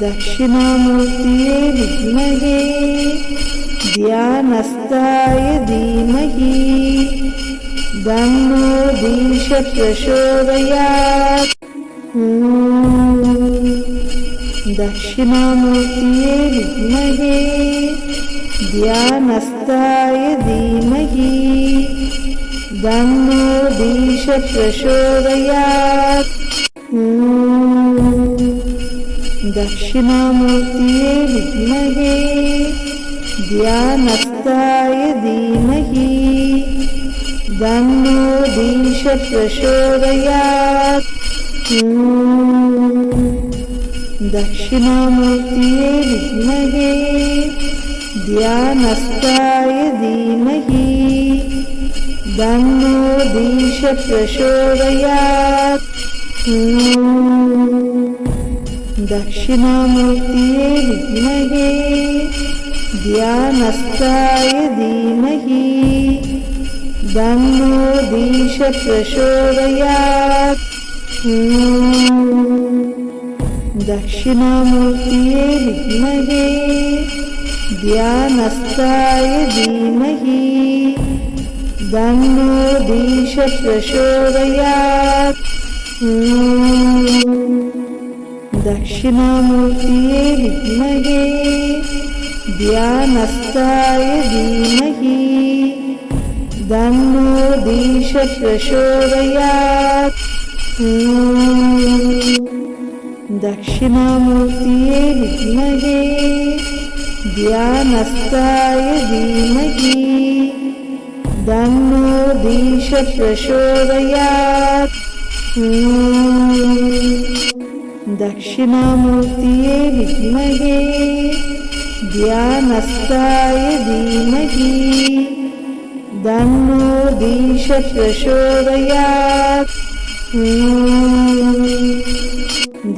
दक्षिणामूर्तये विद्महे ध्यानस्थाय धीमहि तन्नो दीश प्रचोदयात्। दक्षिणामूर्तये विद्महे ध्यानस्थाय धीमहि तन्नो दीश प्रचोदयात्। दक्षिणामूर्तये विद्महे ध्यानस्थाय धीमहि तन्नो दीश प्रचोदयात्। दक्षिणामूर्तये विद्महे ध्यानस्थाय धीमहि तन्नो दीश प्रचोदयात्। दक्षिणामूर्तये विद्महे ध्यानस्थाय धीमहि तन्नो दीश प्रचोदयात्। दक्षिणामूर्तये विद्महे ध्यानस्थाय धीमहि तन्नो दीश प्रचोदयात्। दक्षिणामूर्तये विद्महे ध्यानस्थाय धीमहि तन्नो दीश प्रचोदयात्। दक्षिणामूर्तये विद्महे ध्यानस्थाय धीमहि तन्नो दीश प्रचोदयात्। दक्षिणामूर्तये विद्महे ध्यानस्थाय धीमहि तन्नो दीश प्रचोदयात्।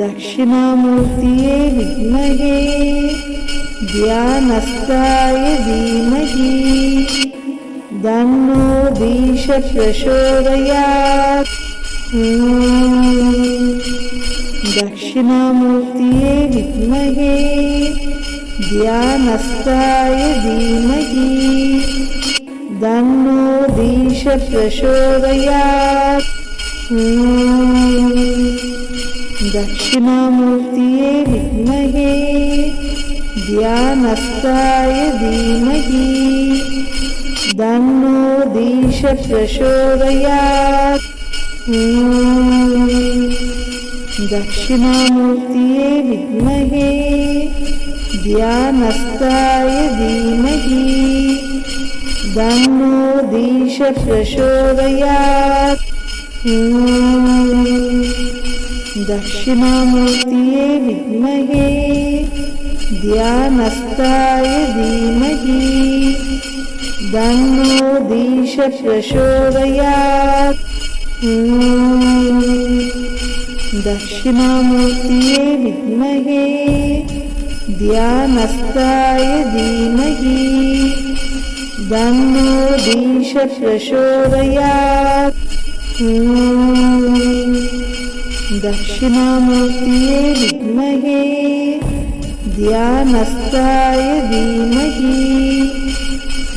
दक्षिणामूर्तये विद्महे ध्यानस्थाय धीमहि तन्नो दीश प्रचोदयात्। दक्षिणामूर्तये विद्महे ध्यानस्थाय धीमहि तन्नो दीश प्रचोदयात्। दक्षिणामूर्तये विद्महे ध्यानस्थाय धीमहि तन्नो दीश प्रचोदयात्। दक्षिणामूर्तये विद्महे ध्यानस्थाय धीमहि तन्नो दीश प्रचोदयात्। दक्षिणामूर्तये विद्महे ध्यानस्थाय धीमहि तन्नो दीश प्रचोदयात्। दक्षिणामूर्तये विद्महे ध्यानस्थाय धीमहि तन्नो दीश प्रचोदयात्। दक्षिणामूर्तये विद्महे ध्यानस्थाय धीमहि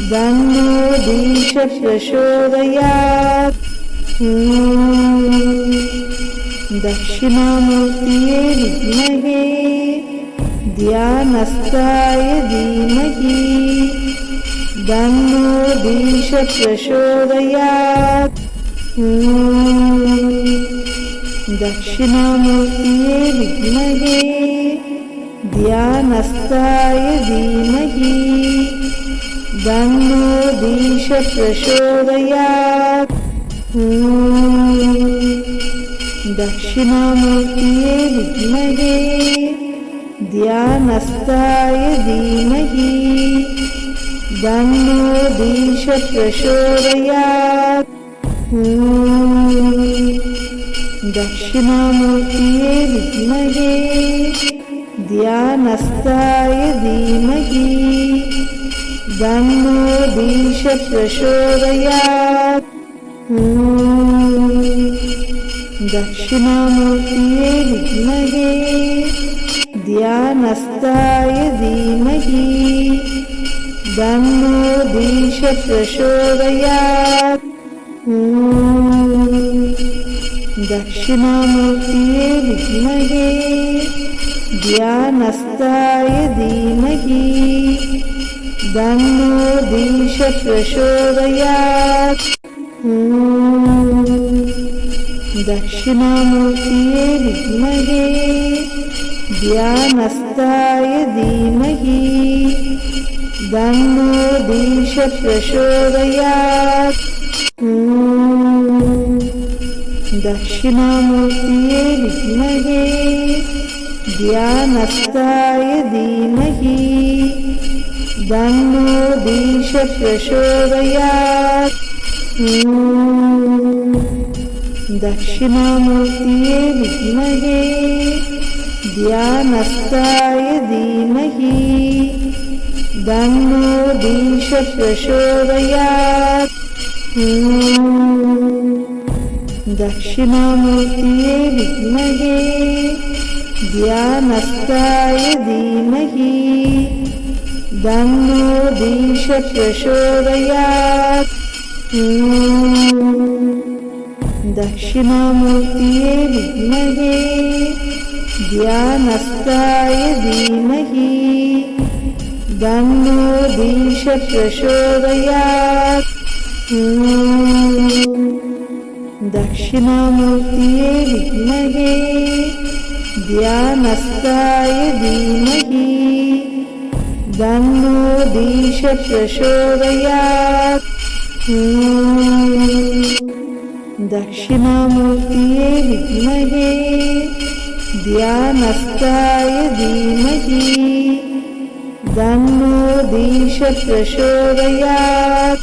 तन्नो दीश प्रचोदयात्। दक्षिणामूर्तये विद्महे ध्यानस्थाय धीमहि तन्नो दीश प्रचोदयात्। दक्षिणामूर्तये विद्महे ध्यानस्थाय धीमहि तन्नो दीश प्रचोदयात्। दक्षिणामूर्तये विद्महे ध्यानस्थाय धीमहि तन्नो दीश प्रचोदयात्। दक्षिणामूर्तये विद्महे ध्यानस्थाय धीमहि तन्नो दीश प्रचोदयात्। दक्षिणामूर्तये विद्महे ध्यानस्थाय धीमहि तन्नो दीश प्रचोदयात्। दक्षिणामूर्तये विद्महे ध्यानस्थाय धीमहि तन्नो दीश प्रचोदयात्। दक्षिणामूर्तये विद्महे ध्यानस्थाय धीमहि तन्नो दीश प्रचोदयात्। दक्षिणामूर्तये विद्महे ध्यानस्थाय धीमहि तन्नो दीश प्रचोदयात्। दक्षिणामूर्तये विद्महे ध्यानस्थाय धीमहि तन्नो दीश प्रचोदयात्। दक्षिणामूर्तये विद्महे ध्यानस्थाय धीमहि तन्नो दीश प्रचोदयात्। दक्षिणामूर्तये विद्महे ध्यानस्थाय धीमहि तन्नो दीश प्रचोदयात्। दक्षिणामूर्तये विद्महे ध्यानस्थाय धीमहि तन्नो दीश प्रचोदयात्। दक्षिणामूर्तये विद्महे ध्यानस्थाय धीमहि तन्नो दीश प्रचोदयात्।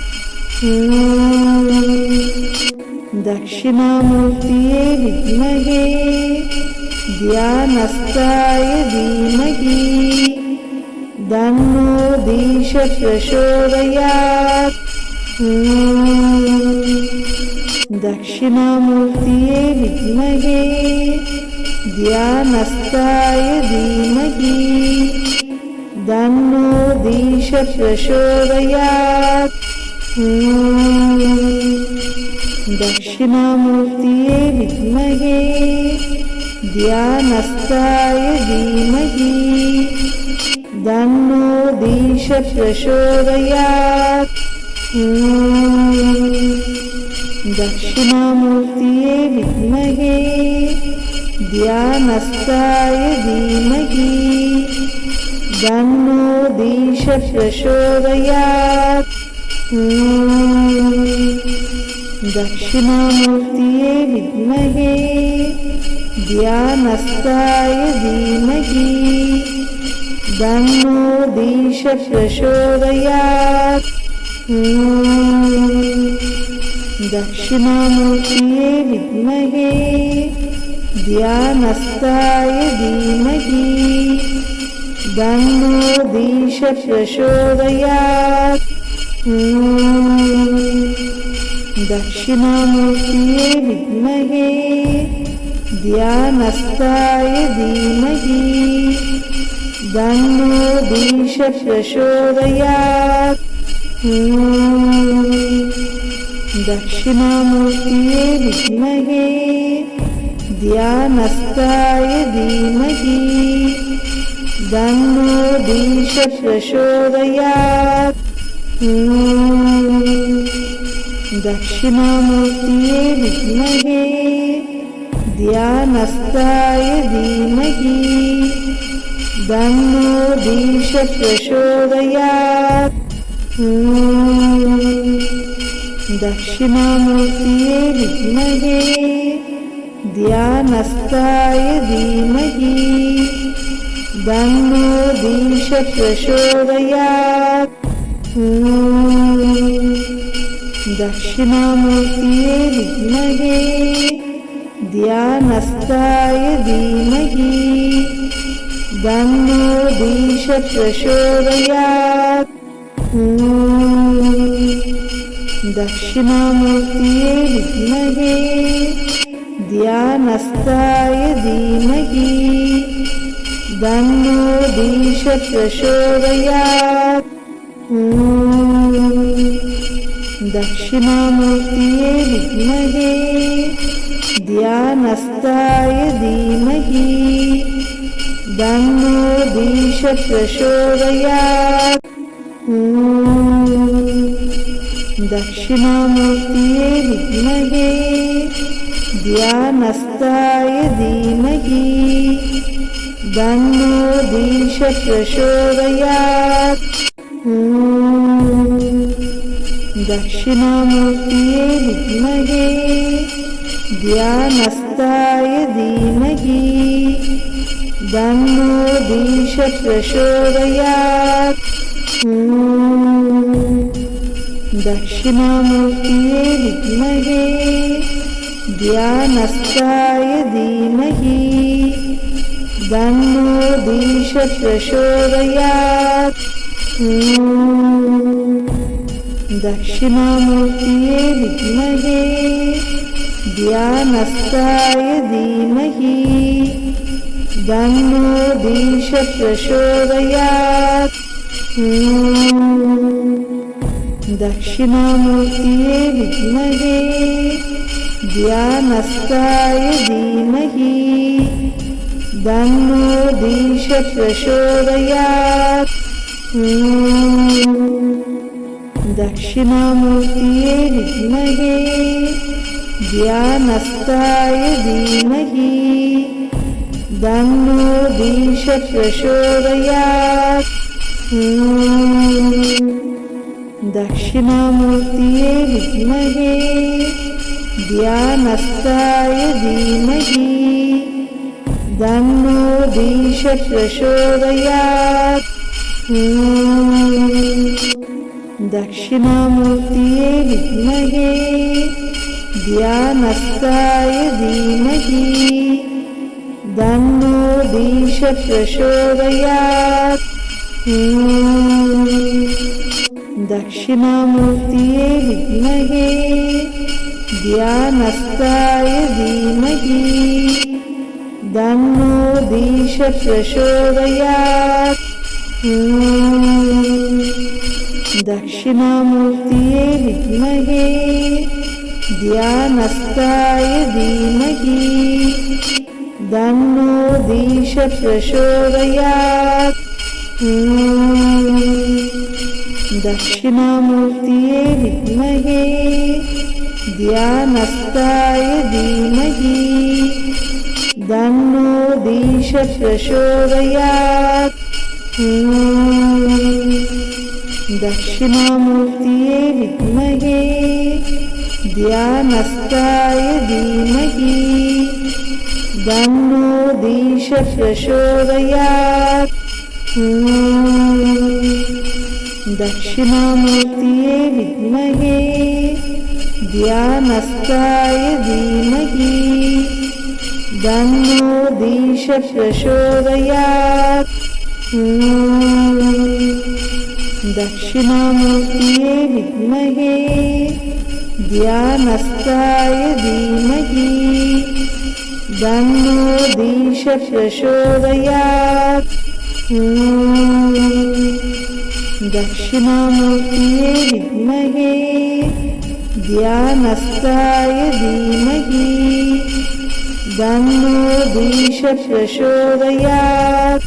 दक्षिणामूर्तये विद्महे ध्यानस्थाय धीमहि तन्नो दीश प्रचोदयात्। दक्षिणामूर्तये विद्महे ध्यानस्थाय धीमहि तन्नो दीश प्रचोदयात्। दक्षिणामूर्तये विद्महे ध्यानस्थाय धीमहि तन्नो दीश प्रचोदयात्। दक्षिणामूर्तये विद्महे ध्यानस्थाय धीमहि तन्नो दीश प्रचोदयात्। दक्षिणामूर्तये विद्महे ध्यानस्थाय धीमहि तन्नो दीश प्रचोदयात्। दक्षिणामूर्तये विद्महे ध्यानस्थाय धीमहि तन्नो दीश प्रचोदयात्। दक्षिणामूर्तये विद्महे ध्यानस्थाय धीमहि तन्नो दीश प्रचोदयात्। दक्षिणामूर्तये विद्महे ध्यानस्थाय धीमहि तन्नो दीश प्रचोदयात्। दक्षिणामूर्तये विद्महे ध्यानस्थाय धीमहि तन्नो दीश प्रचोदयात्। दक्षिणामूर्तये विद्महे ध्यानस्थाय धीमहि तन्नो दीश प्रचोदयात्। दक्षिणामूर्तये विद्महे ध्यानस्थाय धीमहि तन्नो दीश प्रचोदयात्। दक्षिणामूर्तये विद्महे ध्यानस्थाय धीमहि तन्नो दीश प्रचोदयात्। दक्षिणामूर्तये विद्महे ध्यानस्थाय धीमहि तन्नो दीश प्रचोदयात्। दक्षिणामूर्तये विद्महे ध्यानस्थाय धीमहि तन्नो दीश प्रचोदयात्। दक्षिणामूर्तये विद्महे ध्यानस्थाय धीमहि तन्नो दीश प्रचोदयात्। दक्षिणामूर्तये विद्महे ध्यानस्थाय धीमहि तन्नो दीश प्रचोदयात्। दक्षिणामूर्तये विद्महे ध्यानस्थाय धीमहि तन्नो दीश प्रचोदयात्। दक्षिणामूर्तये विद्महे ध्यानस्थाय धीमहि तन्नो दीश प्रचोदयात्। दक्षिणामूर्तये विद्महे ध्यानस्थाय धीमहि तन्नो दीश प्रचोदयात्। दक्षिणामूर्तये विद्महे ध्यानस्थाय धीमहि तन्नो दीश प्रचोदयात्। दक्षिणामूर्तये विद्महे ध्यानस्थाय धीमहि तन्नो दीश प्रचोदयात्। दक्षिणामूर्तये विद्महे ध्यानस्थाय धीमहि तन्नो दीश प्रचोदयात्। दक्षिणामूर्तये विद्महे ध्यानस्थाय धीमहि तन्नो दीश प्रचोदयात्। दक्षिणामूर्तये विद्महे ध्यानस्थाय धीमहि तन्नो दीश प्रचोदयात्। दक्षिणामूर्तये विद्महे ध्यानस्थाय धीमहि तन्नो दीश प्रचोदयात्। दक्षिणामूर्तये विद्महे ध्यानस्थाय धीमहि तन्नो दीश प्रचोदयात्। दक्षिणामूर्तये विद्महे ध्यानस्थाय धीमहि तन्नो दीश प्रचोदयात्। दक्षिणामूर्तये विद्महे ध्यानस्थाय धीमहि तन्नो दीश प्रचोदयात्।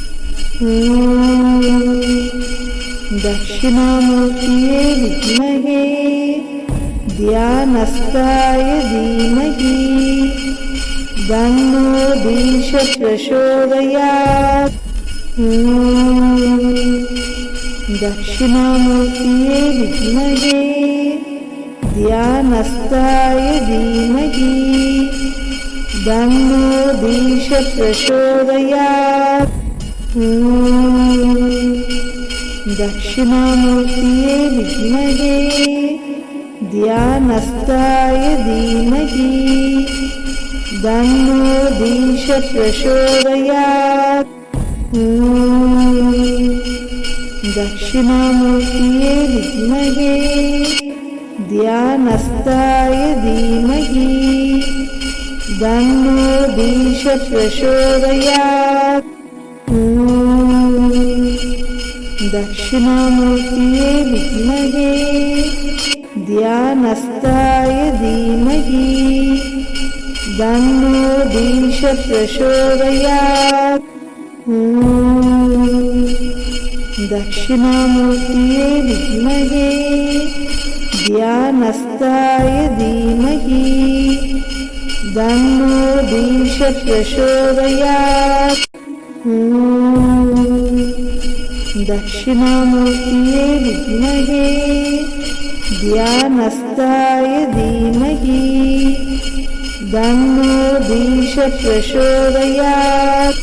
दक्षिणामूर्तये विद्महे ध्यानस्थाय धीमहि तन्नो दीश प्रचोदयात्। दक्षिणामूर्तये विद्महे ध्यानस्थाय धीमहि तन्नो दीश प्रचोदयात्। दक्षिणामूर्तये विद्महे ध्यानस्थाय धीमहि तन्नो दीश प्रचोदयात्। दक्षिणामूर्तये विद्महे ध्यानस्थाय धीमहि तन्नो दीश प्रचोदयात्। दक्षिणामूर्तये विद्महे ध्यानस्थाय धीमहि तन्नो दीश प्रचोदयात्। दक्षिणामूर्तये विद्महे ध्यानस्थाय धीमहि तन्नो दीश प्रचोदयात्। दक्षिणामूर्तये विद्महे ध्यानस्थाय धीमहि तन्नो दीश प्रचोदयात्।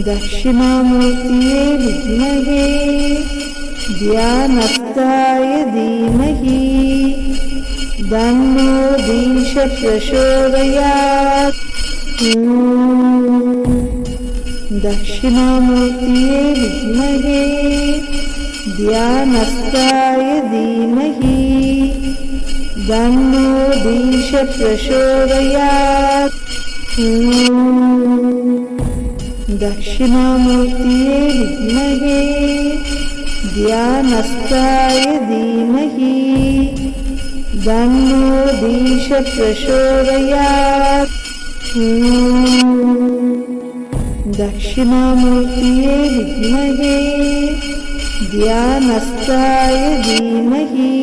दक्षिणामूर्तये विद्महे ध्यानस्थाय धीमहि तन्नो दीश प्रचोदयात्। दक्षिणामूर्तये विद्महे ध्यानस्थाय धीमहि तन्नो दीश प्रचोदयात्। दक्षिणामूर्तये विद्महे ध्यानस्थाय धीमहि तन्नो दीश प्रचोदयात्। दक्षिणामूर्तये विद्महे ध्यानस्थाय धीमहि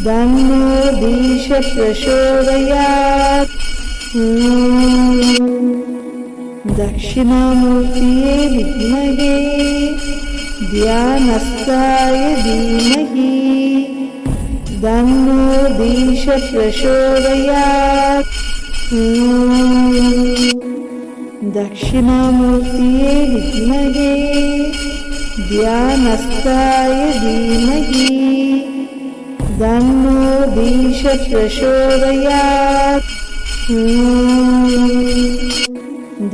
तन्नो दीश प्रचोदयात्। दक्षिणामूर्तये विद्महे ध्यानस्थाय धीमहि तन्नो दीश प्रचोदयात्। दक्षिणामूर्तये विद्महे ध्यानस्थाय धीमहि तन्नो दीश प्रचोदयात्।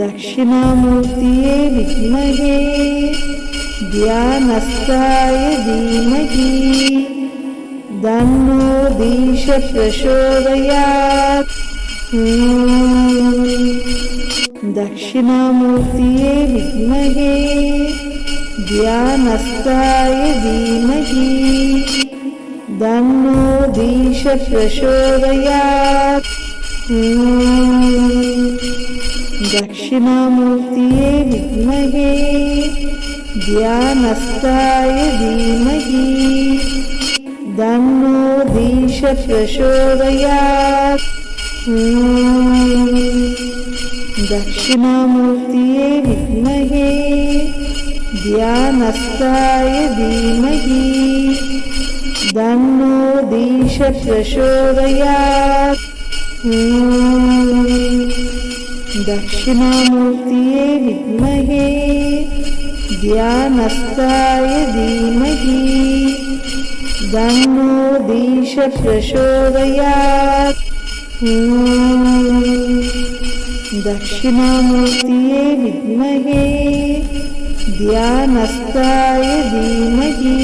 दक्षिणामूर्तये विद्महे ध्यानस्थाय धीमहि तन्नो दीश प्रचोदयात्। दक्षिणामूर्तये विद्महे ध्यानस्थाय धीमहि तन्नो दीश प्रचोदयात्। दक्षिणामूर्तये विद्महे ध्यानस्थाय धीमहि तन्नो दीश प्रचोदयात्। दक्षिणामूर्तये विद्महे ध्यानस्थाय धीमहि तन्नो दीश प्रचोदयात्। दक्षिणामूर्तये विद्महे ध्यानस्थाय धीमहि तन्नो दीश प्रचोदयात्। दक्षिणामूर्तये विद्महे ध्यानस्थाय धीमहि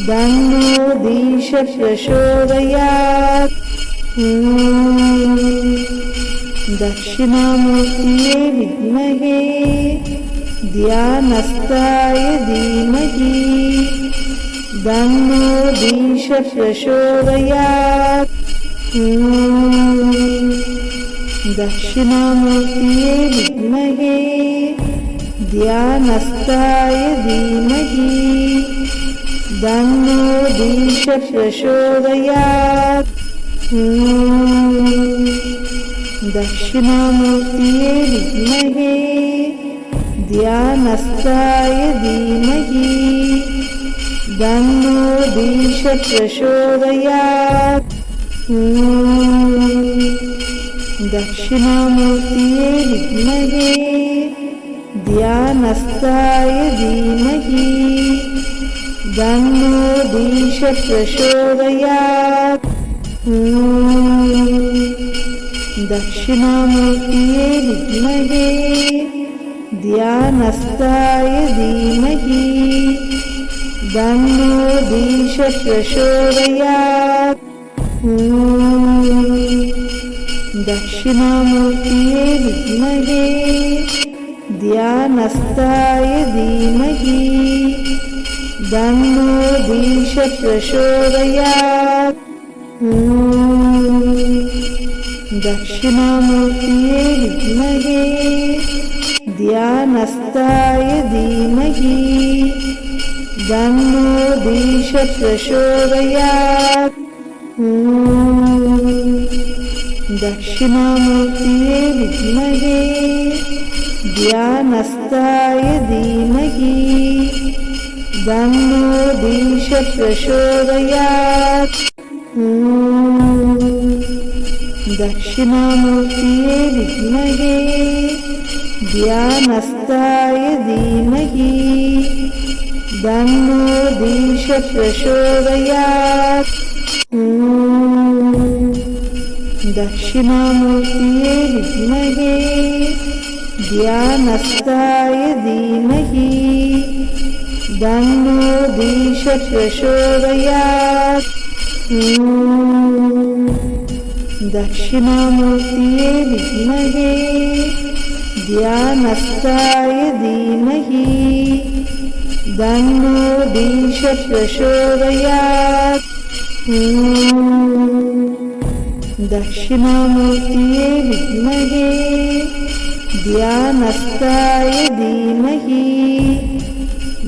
तन्नो दीश प्रचोदयात्। दक्षिणामूर्तये विद्महे ध्यानस्थाय धीमहि तन्नो दीश प्रचोदयात्। दक्षिणामूर्तये विद्महे ध्यानस्थाय धीमहि तन्नो दीश प्रचोदयात्। दक्षिणामूर्तये विद्महे ध्यानस्थाय धीमहि तन्नो दीश प्रचोदयात्। दक्षिणामूर्तये विद्महे ध्यानस्थाय धीमहि तन्नो दीश प्रचोदयात्। दक्षिणामूर्तये विद्महे ध्यानस्थाय धीमहि तन्नो दीश प्रचोदयात्। दक्षिणामूर्तये विद्महे ध्यानस्थाय धीमहि तन्नो दीश प्रचोदयात्। दक्षिणामूर्तये विद्महे ध्यानस्थाय धीमहि तन्नो दीश प्रचोदयात्। दक्षिणामूर्तये विद्महे ध्यानस्थाय धीमहि तन्नो दीश प्रचोदयात्। दक्षिणामूर्तये विद्महे ध्यानस्थाय धीमहि तन्नो दीश प्रचोदयात्। दक्षिणामूर्तये विद्महे ध्यानस्थाय धीमहि तन्नो दीश प्रचोदयात्। दक्षिणामूर्तये विद्महे ध्यानस्थाय धीमहि तन्नो दीश प्रचोदयात्। दक्षिणामूर्तये विद्महे ध्यानस्थाय धीमहि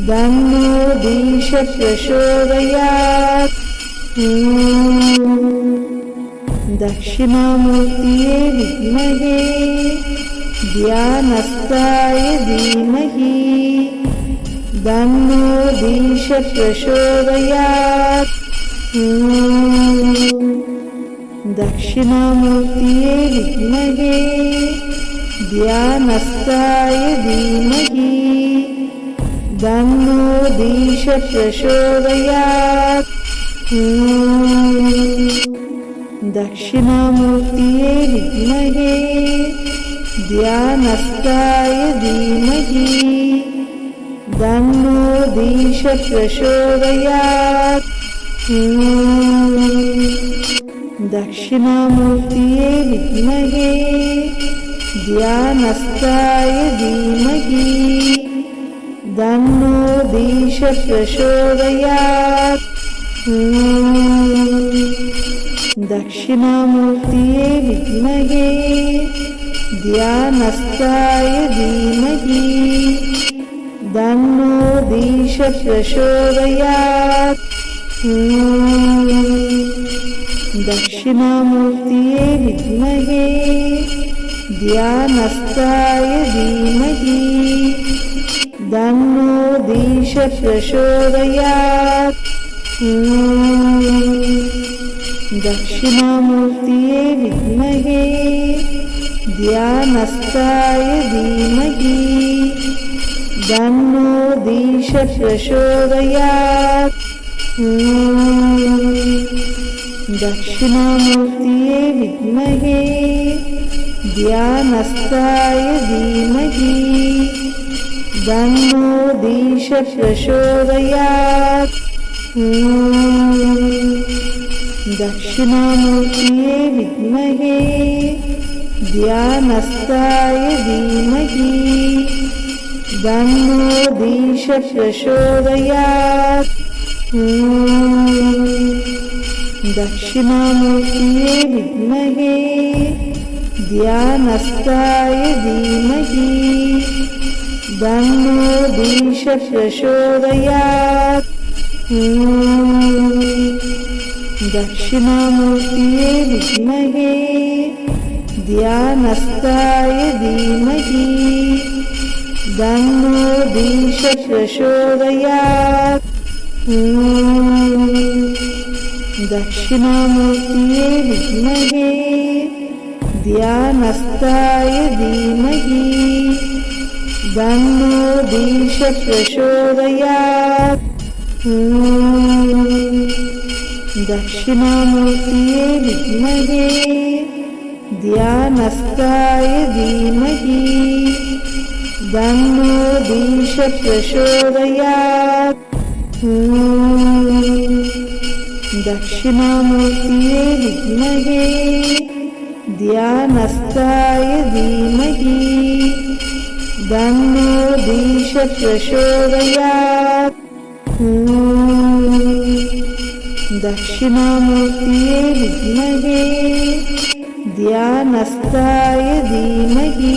तन्नो दीश प्रचोदयात्। दक्षिणामूर्तये विद्महे ध्यानस्थाय धीमहि तन्नो दीश प्रचोदयात्। दक्षिणामूर्तये विद्महे ध्यानस्थाय धीमहि तन्नो दीश प्रचोदयात्। दक्षिणामूर्तये विद्महे ध्यानस्थाय धीमहि तन्नो दीश प्रचोदयात्। दक्षिणामूर्तये विद्महे ध्यानस्थाय धीमहि तन्नो दीश प्रचोदयात्। दक्षिणामूर्तये विद्महे ध्यानस्थाय धीमहि तन्नो दीश प्रचोदयात्। दक्षिणामूर्तये विद्महे ध्यानस्थाय धीमहि तन्नो दीश प्रचोदयात्। दक्षिणामूर्तये विद्महे ध्यानस्थाय धीमहि तन्नो दीश प्रचोदयात्। दक्षिणामूर्तये विद्महे ध्यानस्थाय धीमहि तन्नो दीश प्रचोदयात्। दक्षिणामूर्तये विद्महे ध्यानस्थाय धीमहि तन्नो दीश प्रचोदयात्। दक्षिणामूर्तये विद्महे ध्यानस्थाय धीमहि तन्नो दीश प्रचोदयात्। दक्षिणामूर्तये विद्महे ध्यानस्थाय धीमहि तन्नो दीश प्रचोदयात्। दक्षिणामूर्तये विद्महे ध्यानस्थाय धीमहि तन्नो दीश प्रचोदयात्। दक्षिणामूर्तये विद्महे ध्यानस्थाय धीमहि तन्नो दीश प्रचोदयात्। दक्षिणामूर्तये विद्महे ध्यानस्थाय धीमहि तन्नो दीश प्रचोदयात्। दक्षिणामूर्तये विद्महे ध्यानस्थाय धीमहि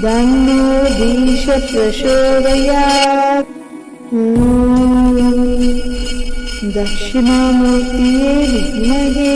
तन्नो दीश प्रचोदयात्। दक्षिणामूर्तये विद्महे